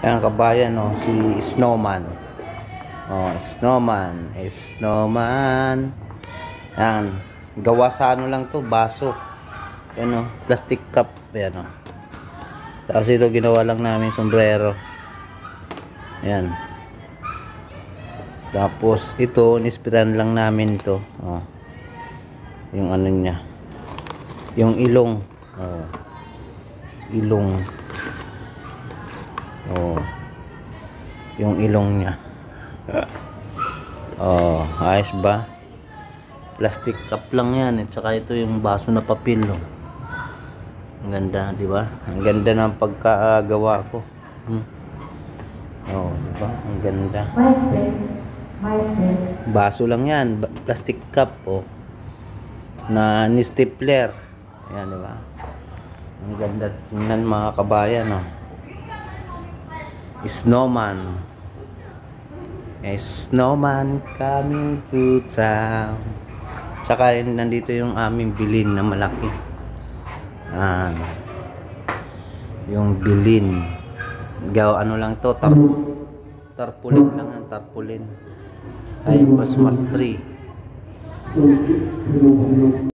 Ayan kabayan, no, si Snowman. Oh, Snowman, Snowman. Ayan, gawa sa ano lang to, baso. Ayan, oh, plastic cup. Ayan, oh. Tapos ito ginawa lang namin sombrero. Ayan. Tapos ito, nispiran lang namin to. Oh. Yung ano niya. Yung ilong. Oh. Ilong. Oh. Yung ilong niya. Oh, ayos ba? Plastic cup lang yan. At saka ito yung baso na papel. Oh. Ang ganda, di ba? Ang ganda ng pagkagawa ko. Oh, di ba? Ang ganda. Baso lang yan. Plastic cup, oh. Na ni stapler. Ayan, di ba? Ang ganda tingnan mga kabayan, oh. Snowman. Snowman coming to town. Tsaka nandito yung aming bilin na malaki. Yung bilin. Ano lang to, tarpaulin lang ang tarpaulin. Ay, Christmas tree.